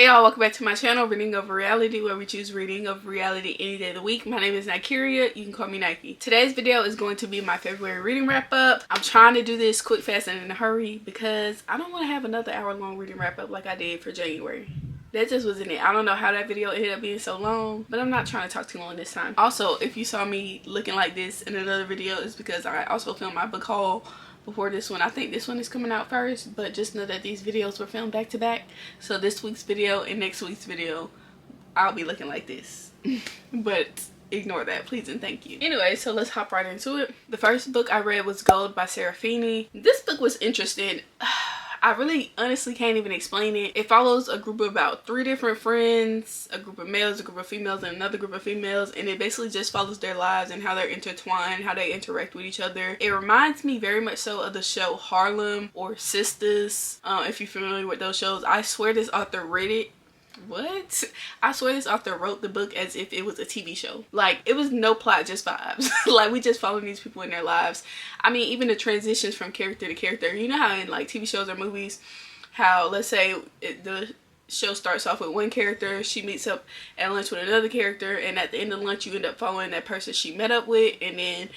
Hey y'all, welcome back to my channel, Reading Over Reality, where we choose reading over reality any day of the week. My name is Nikeria. You can call me Nike. Today's video is going to be my February reading wrap up. I'm trying to do this quick, fast, and in a hurry because I don't want to have another hour-long reading wrap up like I did for January. That just wasn't it. I don't know how that video ended up being so long, but I'm not trying to talk too long this time. Also, if you saw me looking like this in another video, it's because I also filmed my book haul before this one. I think this one is coming out first, but just know that these videos were filmed back to back. So this week's video and next week's video, I'll be looking like this. But ignore that, please and thank you. Anyway, so let's hop right into it. The first book I read was Gold by Sarah Feeney. This book was interesting. I really honestly can't even explain it. It follows a group of about 3 different friends, a group of males, a group of females, and another group of females, and it basically just follows their lives and how they're intertwined, how they interact with each other. It reminds me very much so of the show Harlem or Sisters, if you're familiar with those shows. I swear this author read it. What? I swear this author wrote the book as if it was a TV show. Like, it was no plot, just vibes. Like, we just following these people in their lives. I mean, even the transitions from character to character. You know how in like TV shows or movies, how let's say the show starts off with one character, she meets up at lunch with another character, and at the end of lunch you end up following that person she met up with, and then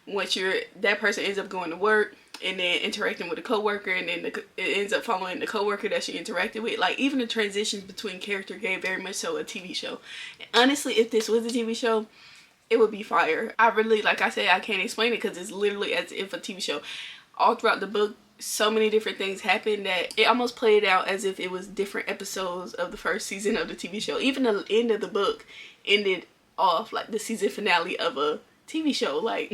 once that person ends up going to work and then interacting with a coworker, and then it ends up following the coworker that she interacted with. Like, even the transitions between character gave very much so a TV show. And honestly, if this was a TV show, it would be fire. I really, like I said, I can't explain it because it's literally as if a TV show. All throughout the book, so many different things happened that it almost played out as if it was different episodes of the first season of the TV show. Even the end of the book ended off like the season finale of a TV show. Like,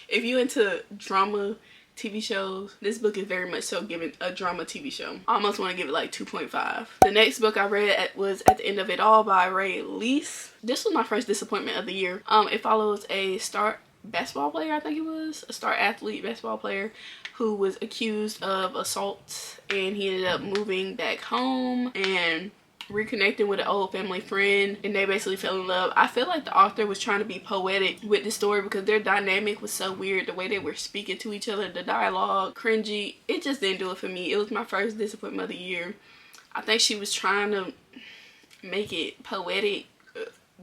if you into drama TV shows, this book is very much so given a drama TV show. I almost want to give it like 2.5. The next book I read was At the End of It All by Ray Lease. This was my first disappointment of the year. It follows a star basketball player, I think it was, a star athlete basketball player who was accused of assault, and he ended up moving back home and reconnecting with an old family friend, and they basically fell in love. I feel like the author was trying to be poetic with the story because their dynamic was so weird. The way they were speaking to each other, the dialogue, cringy. It just didn't do it for me. It was my first disappointment of the year. I think she was trying to make it poetic,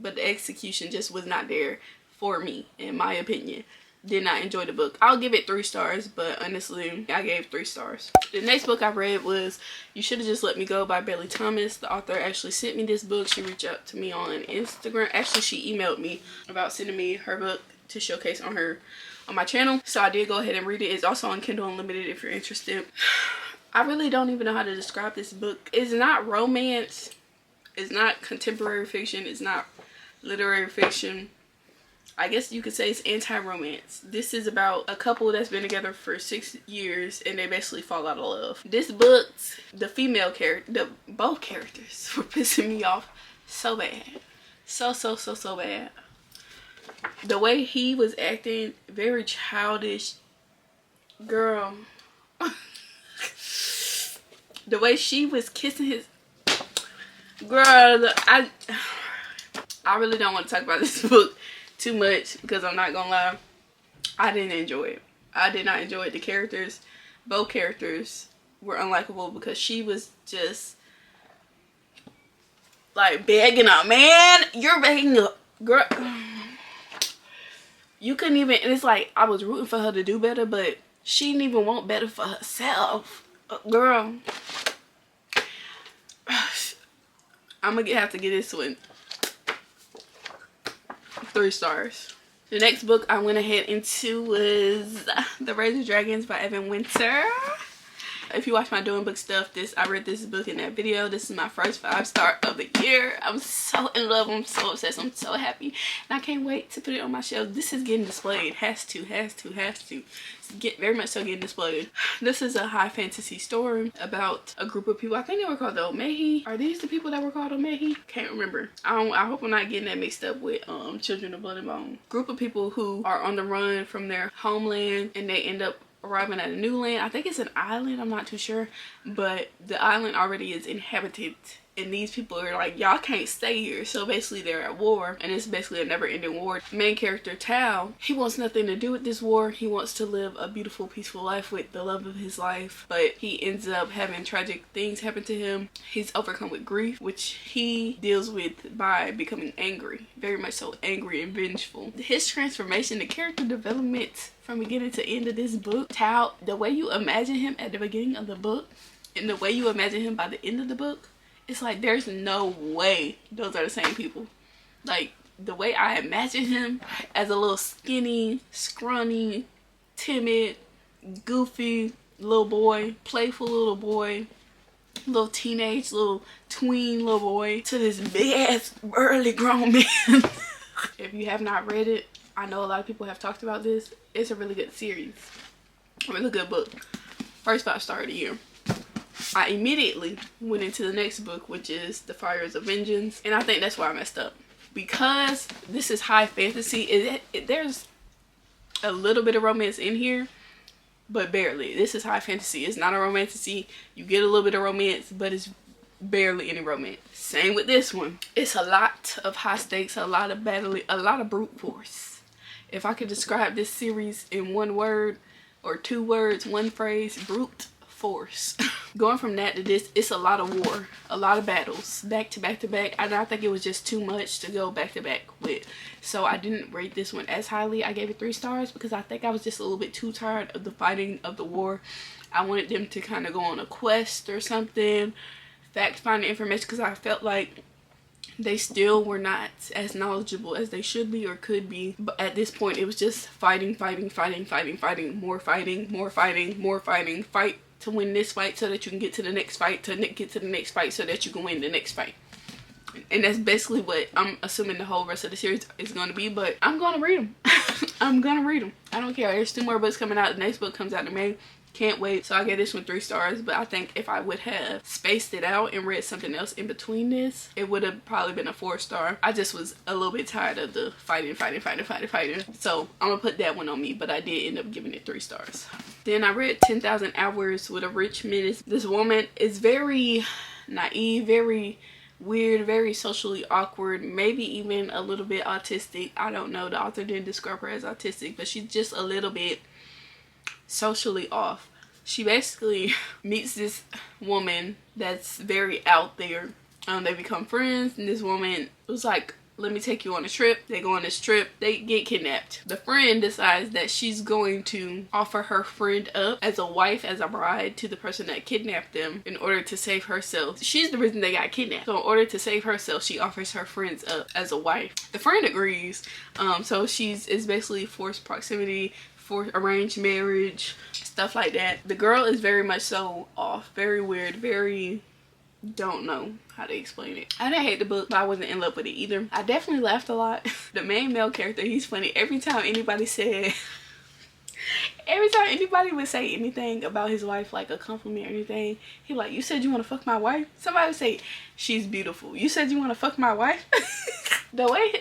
but the execution just was not there for me, in my opinion. Did not enjoy the book. I'll give it 3 stars, but honestly, I gave 3 stars. The next book I read was You Should Have Just Let Me Go by Bailey Thomas. The author actually sent me this book. She reached out to me on Instagram. Actually, she emailed me about sending me her book to showcase on my channel. So I did go ahead and read it. It's also on Kindle Unlimited if you're interested. I really don't even know how to describe this book. It's not romance. It's not contemporary fiction. It's not literary fiction. I guess you could say it's anti-romance. This is about a couple that's been together for 6 years and they basically fall out of love. This book, the female character, both characters were pissing me off so bad. So bad. The way he was acting, very childish. Girl. The way she was kissing his... Girl, I really don't want to talk about this book too much because I'm not gonna lie, I didn't enjoy it. I did not enjoy it. The characters, both characters were unlikable because she was just like begging a man. You're begging a girl. You couldn't even, and it's like I was rooting for her to do better, but she didn't even want better for herself. Girl, I'm gonna have to get this one 3 stars. The next book I went ahead into was The Razor Dragons by Evan Winter. If you watch my doing book stuff, I read this book in that video. This is my first 5-star of the year. I'm so in love. I'm so obsessed. I'm so happy. And I can't wait to put it on my shelf. This is getting displayed. Has to. Very much so getting displayed. This is a high fantasy story about a group of people. I think they were called the Omehi. Are these the people that were called Omehi? Can't remember. I hope I'm not getting that mixed up with Children of Blood and Bone. Group of people who are on the run from their homeland and they end up arriving at a new land. I think it's an island. I'm not too sure. But the island already is inhabited and these people are like, y'all can't stay here. So basically they're at war, and it's basically a never-ending war. Main character Tao, he wants nothing to do with this war. He wants to live a beautiful, peaceful life with the love of his life, but he ends up having tragic things happen to him. He's overcome with grief, which he deals with by becoming angry, very much so angry and vengeful. His transformation, the character development from beginning to end of this book, Tao, the way you imagine him at the beginning of the book and the way you imagine him by the end of the book, it's like there's no way those are the same people. Like, the way I imagine him as a little skinny, scrawny, timid, goofy little boy, playful little boy, little teenage, little tween little boy, to this big ass burly grown man. If you have not read it, I know a lot of people have talked about this. It's a really good series, a really good book. First 5-star of the year. I immediately went into the next book, which is The Fires of Vengeance, and I think that's why I messed up, because this is high fantasy. There's a little bit of romance in here, but barely. This is high fantasy. It's not a romantasy. You get a little bit of romance, but it's barely any romance. Same with this one. It's a lot of high stakes, a lot of battling, a lot of brute force. If I could describe this series in one word or 2 words, one phrase, brute force. Going from that to this, it's a lot of war, a lot of battles, back to back to back. And I think it was just too much to go back to back with. So I didn't rate this one as highly. I gave it 3 stars because I think I was just a little bit too tired of the fighting, of the war. I wanted them to kind of go on a quest or something, fact finding information, because I felt like they still were not as knowledgeable as they should be or could be. But at this point, it was just fighting, fighting, fighting, fighting, fighting, more fighting, more fighting, more fighting, fight to win this fight so that you can get to the next fight, to get to the next fight so that you can win the next fight. And that's basically what I'm assuming the whole rest of the series is going to be, but I'm going to read them. I'm going to read them. I don't care. There's 2 more books coming out. The next book comes out in May. Can't wait. So I gave this one 3 stars, but I think if I would have spaced it out and read something else in between this, it would have probably been a 4-star. I just was a little bit tired of the fighting. So I'm gonna put that one on me, but I did end up giving it 3 stars. Then I read 10,000 Hours with a Rich Menace. This woman is very naive, very weird, very socially awkward, maybe even a little bit autistic. I don't know. The author didn't describe her as autistic, but she's just a little bit socially off. She basically meets this woman that's very out there. They become friends, and this woman was like, let me take you on a trip. They go on this trip. They get kidnapped. The friend decides that she's going to offer her friend up as a wife, as a bride, to the person that kidnapped them in order to save herself. She's the reason they got kidnapped. So in order to save herself, she offers her friends up as a wife. The friend agrees. So it's basically forced proximity, for arranged marriage, stuff like that. The girl is very much so off, very weird, very, don't know how to explain it. I didn't hate the book, but I wasn't in love with it either. I definitely laughed a lot. The main male character, he's funny. Every time anybody would say anything about his wife, like a compliment or anything, he like, you said you want to fuck my wife? Somebody would say, she's beautiful. You said you want to fuck my wife? The way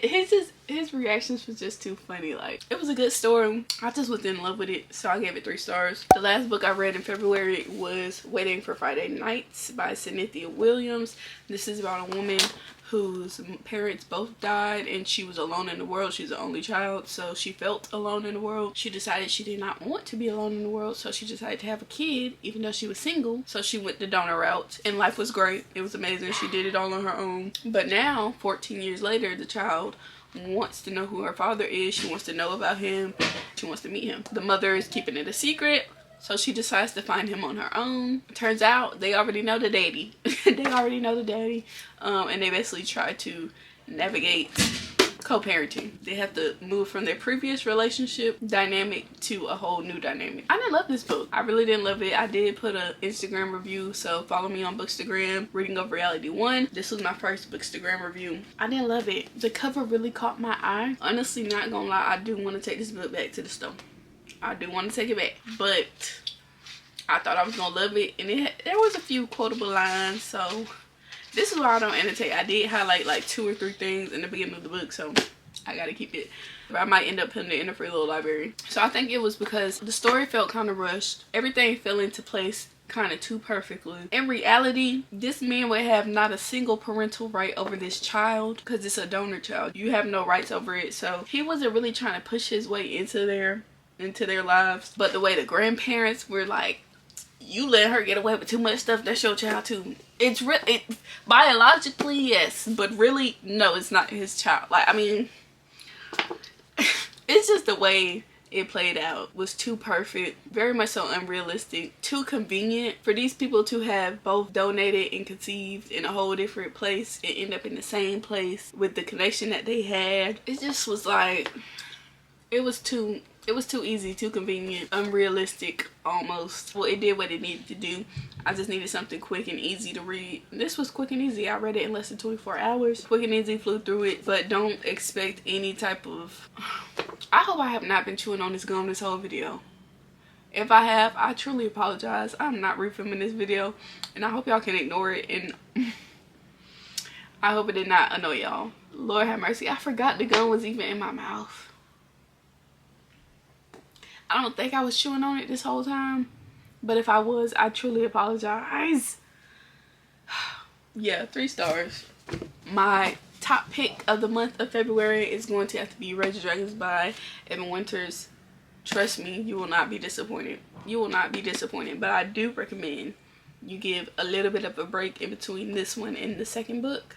his reactions was just too funny. Like, it was a good story. I just was in love with it, so I gave it 3 stars. The last book I read in February was Waiting for Friday Nights by Cynthia Williams. This is about a woman whose parents both died, and she was alone in the world. She's the only child, so she felt alone in the world. She decided she did not want to be alone in the world, so she decided to have a kid, even though she was single. So she went the donor route, and life was great. It was amazing. She did it all on her own. But now, 14 years later, the child wants to know who her father is. She wants to know about him. She wants to meet him. The mother is keeping it a secret, so she decides to find him on her own. Turns out they already know the daddy. They already know the daddy. And they basically try to navigate co-parenting. They have to move from their previous relationship dynamic to a whole new dynamic. I didn't love this book. I really didn't love it. I did put an Instagram review, so follow me on Bookstagram, Readingoverreality 1. This was my first Bookstagram review. I didn't love it. The cover really caught my eye. Honestly, not gonna lie, I do want to take this book back to the store. I do want to take it back, but I thought I was gonna love it, and there was a few quotable lines, so this is why I don't annotate. I did highlight like 2 or 3 things in the beginning of the book, so I gotta keep it. But I might end up putting it in a free little library. So I think it was because the story felt kind of rushed. Everything fell into place kind of too perfectly. In reality, this man would have not a single parental right over this child because it's a donor child. You have no rights over it. So he wasn't really trying to push his way into their lives. But the way the grandparents were like, you let her get away with too much stuff, that's your child too. It's really, biologically yes, but really no, it's not his child. Like, I mean, it's just the way it played out was too perfect, very much so unrealistic, too convenient for these people to have both donated and conceived in a whole different place and end up in the same place with the connection that they had. It just was like, it was too easy, too convenient, unrealistic almost. Well, it did what it needed to do. I just needed something quick and easy to read. This was quick and easy. I read it in less than 24 hours. Quick and easy, flew through it, but don't expect any type of... I hope I have not been chewing on this gum this whole video. If I have, I truly apologize. I'm not refilming this video, and I hope y'all can ignore it, and I hope it did not annoy y'all. Lord have mercy. I forgot the gum was even in my mouth. I don't think I was chewing on it this whole time, but if I was, I truly apologize. Yeah, 3 stars. My top pick of the month of February is going to have to be Rage Dragons by Evan Winters. Trust me, you will not be disappointed. You will not be disappointed, but I do recommend you give a little bit of a break in between this one and the second book.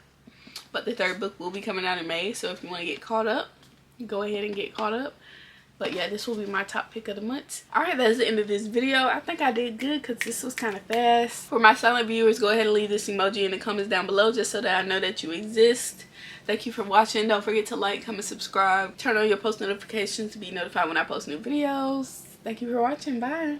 But the third book will be coming out in May, so if you want to get caught up, go ahead and get caught up. But yeah, this will be my top pick of the month. Alright, that's the end of this video. I think I did good because this was kind of fast. For my silent viewers, go ahead and leave this emoji in the comments down below just so that I know that you exist. Thank you for watching. Don't forget to like, comment, subscribe. Turn on your post notifications to be notified when I post new videos. Thank you for watching. Bye.